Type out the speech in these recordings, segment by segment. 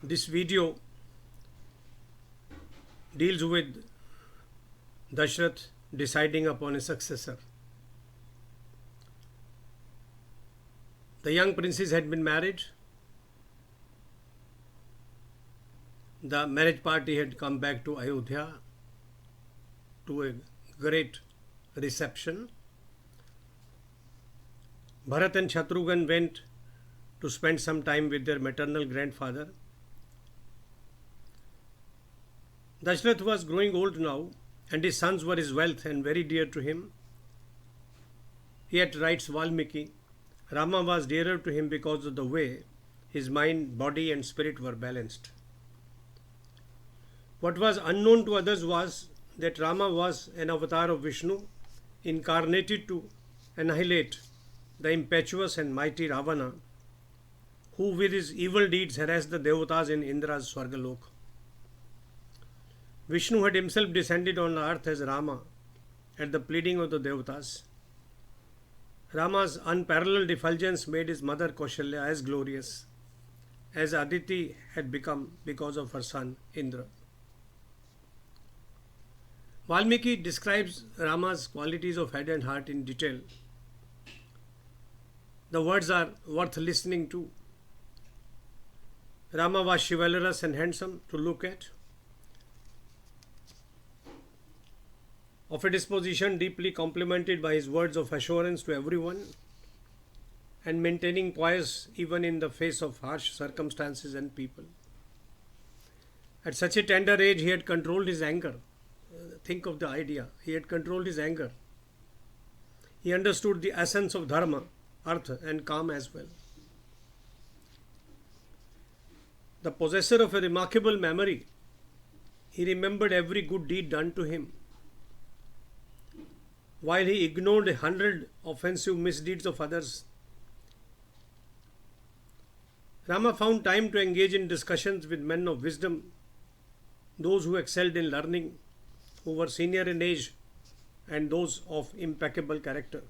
This video deals with Dashratha deciding upon a successor. The young princes had been married. The marriage party had come back to Ayodhya to a great reception. Bharat and Shatrughan went to spend some time with their maternal grandfather. Dashratha was growing old now, and his sons were his wealth and very dear to him. Yet, writes Valmiki, Rama was dearer to him because of the way his mind, body, and spirit were balanced. What was unknown to others was that Rama was an avatar of Vishnu, incarnated to annihilate the impetuous and mighty Ravana, who with his evil deeds harassed the Devatas in Indra's Swargalok. Vishnu had himself descended on earth as Rama at the pleading of the Devatas. Rama's unparalleled effulgence made his mother Kaushalya as glorious as Aditi had become because of her son Indra. Valmiki describes Rama's qualities of head and heart in detail. The words are worth listening to. Rama was chivalrous and handsome to look at, of a disposition deeply complemented by his words of assurance to everyone, and maintaining poise even in the face of harsh circumstances and people. At such a tender age, he had controlled his anger. Think of the idea. He had controlled his anger. He understood the essence of dharma, artha, and calm as well. The possessor of a remarkable memory, he remembered every good deed done to him, while he ignored 100 offensive misdeeds of others. Rama found time to engage in discussions with men of wisdom, those who excelled in learning, who were senior in age, and those of impeccable character.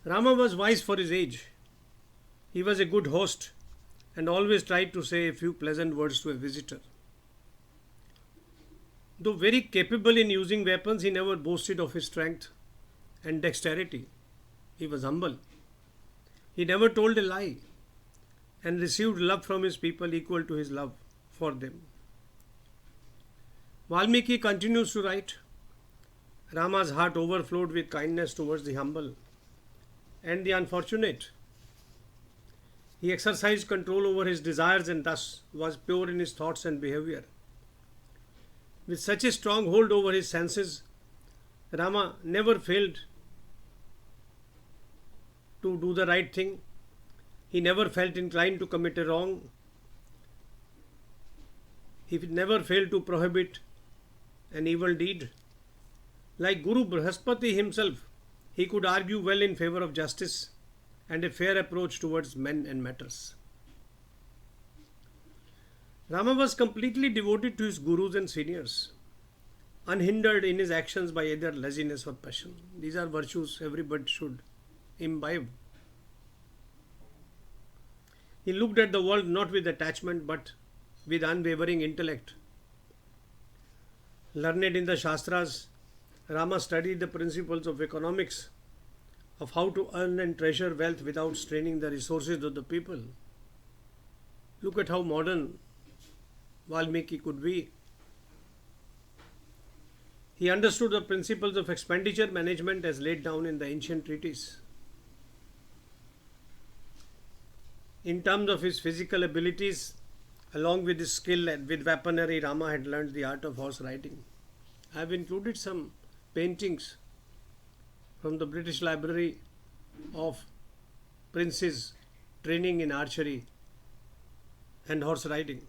Rama was wise for his age. He was a good host and always tried to say a few pleasant words to a visitor. Though very capable in using weapons, he never boasted of his strength and dexterity. He was humble. He never told a lie and received love from his people equal to his love for them. Valmiki continues to write, Rama's heart overflowed with kindness towards the humble and the unfortunate. He exercised control over his desires and thus was pure in his thoughts and behavior. With such a strong hold over his senses, Rama never failed to do the right thing. He never felt inclined to commit a wrong. He never failed to prohibit an evil deed. Like Guru Brihaspati himself, he could argue well in favor of justice and a fair approach towards men and matters. Rama was completely devoted to his gurus and seniors, unhindered in his actions by either laziness or passion. These are virtues everybody should imbibe. He looked at the world not with attachment but with unwavering intellect. Learned in the Shastras, Rama studied the principles of economics, of how to earn and treasure wealth without straining the resources of the people. Look at how modern Valmiki could be. He understood the principles of expenditure management as laid down in the ancient treatise. In terms of his physical abilities, along with his skill with weaponry, Rama had learned the art of horse riding. I have included some paintings from the British Library of princes training in archery and horse riding.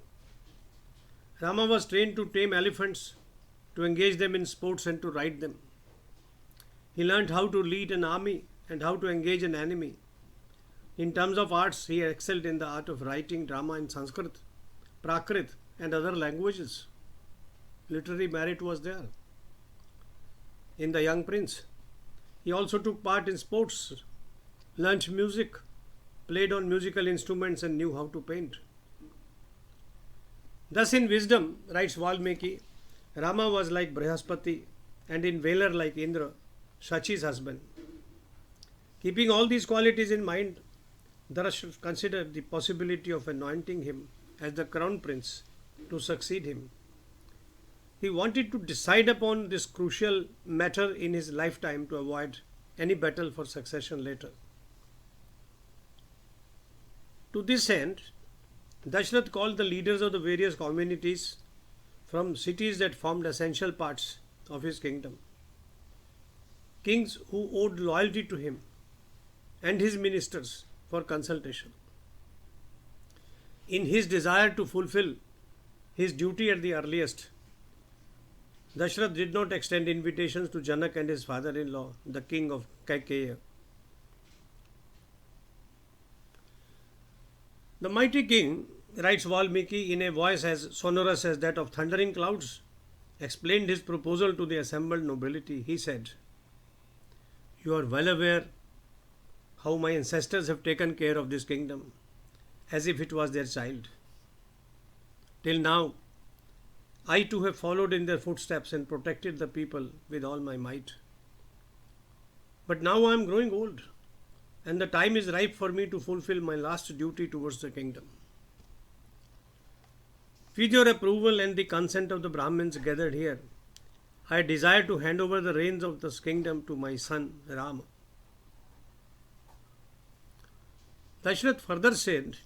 Rama was trained to tame elephants, to engage them in sports and to ride them. He learned how to lead an army and how to engage an enemy. In terms of arts, he excelled in the art of writing drama in Sanskrit, Prakrit and other languages. Literary merit was there in the young prince. He also took part in sports, learnt music, played on musical instruments and knew how to paint. Thus, in wisdom, writes Valmiki, Rama was like Brihaspati, and in valor like Indra, Shachi's husband. Keeping all these qualities in mind, Dashratha considered the possibility of anointing him as the crown prince to succeed him. He wanted to decide upon this crucial matter in his lifetime to avoid any battle for succession later. To this end, Dashratha called the leaders of the various communities from cities that formed essential parts of his kingdom, kings who owed loyalty to him, and his ministers for consultation. In his desire to fulfill his duty at the earliest, Dashratha did not extend invitations to Janak and his father-in-law, the king of Kaikeya. The mighty king, writes Valmiki, in a voice as sonorous as that of thundering clouds, explained his proposal to the assembled nobility. He said, "You are well aware how my ancestors have taken care of this kingdom as if it was their child. Till now, I too have followed in their footsteps and protected the people with all my might. But now I am growing old, and the time is ripe for me to fulfill my last duty towards the kingdom. With your approval and the consent of the Brahmins gathered here, I desire to hand over the reins of this kingdom to my son Rama." Dashratha further said,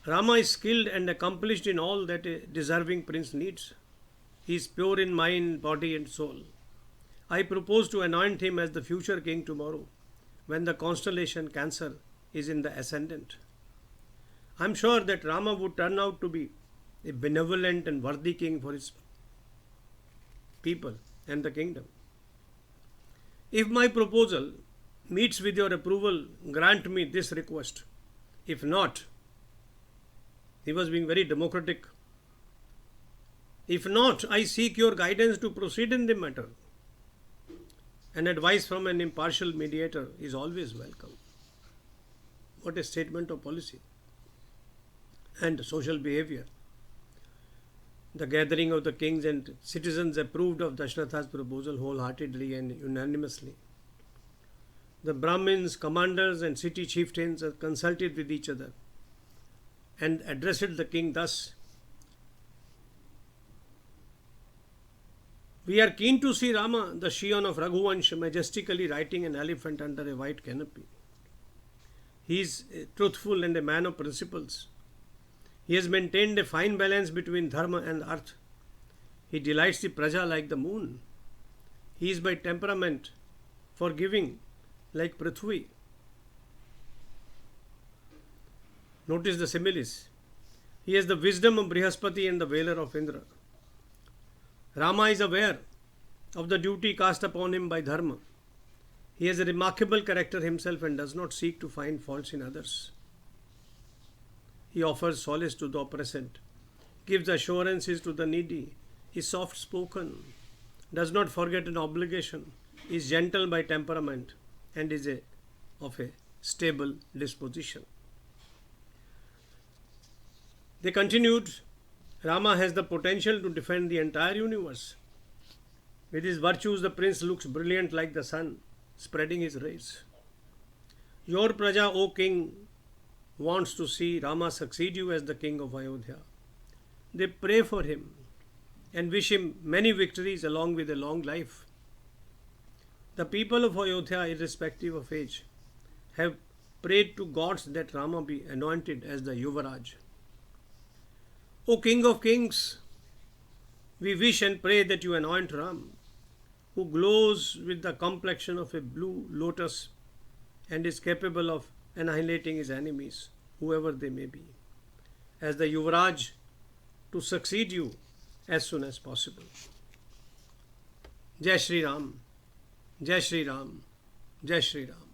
"Rama is skilled and accomplished in all that a deserving prince needs. He is pure in mind, body, and soul. I propose to anoint him as the future king tomorrow, when the constellation Cancer is in the ascendant. I am sure that Rama would turn out to be a benevolent and worthy king for his people and the kingdom. If my proposal meets with your approval, grant me this request. If not," he was being very democratic, "if not, I seek your guidance to proceed in the matter. And advice from an impartial mediator is always welcome." What a statement of policy and social behavior. The gathering of the kings and citizens approved of Dashratha's proposal wholeheartedly and unanimously. The Brahmins, commanders, and city chieftains consulted with each other and addressed the king thus: "We are keen to see Rama, the scion of Raghuvansh, majestically riding an elephant under a white canopy. He is truthful and a man of principles. He has maintained a fine balance between dharma and earth. He delights the praja like the moon. He is by temperament forgiving like Prithvi." Notice the similes. He has the wisdom of Brihaspati and the valor of Indra. Rama is aware of the duty cast upon him by dharma. He has a remarkable character himself and does not seek to find faults in others. He offers solace to the oppressed, gives assurances to the needy, is soft spoken, does not forget an obligation, is gentle by temperament, and is of a stable disposition. They continued, "Rama has the potential to defend the entire universe. With his virtues, the prince looks brilliant like the sun, spreading his rays. Your praja, O king, wants to see Rama succeed you as the king of Ayodhya. They pray for him and wish him many victories along with a long life. The people of Ayodhya, irrespective of age, have prayed to gods that Rama be anointed as the Yuvaraj. O King of Kings, we wish and pray that you anoint Ram, who glows with the complexion of a blue lotus and is capable of annihilating his enemies, whoever they may be, as the Yuvaraj to succeed you as soon as possible. Jai Shri Ram, Jai Shri Ram, Jai Shri Ram."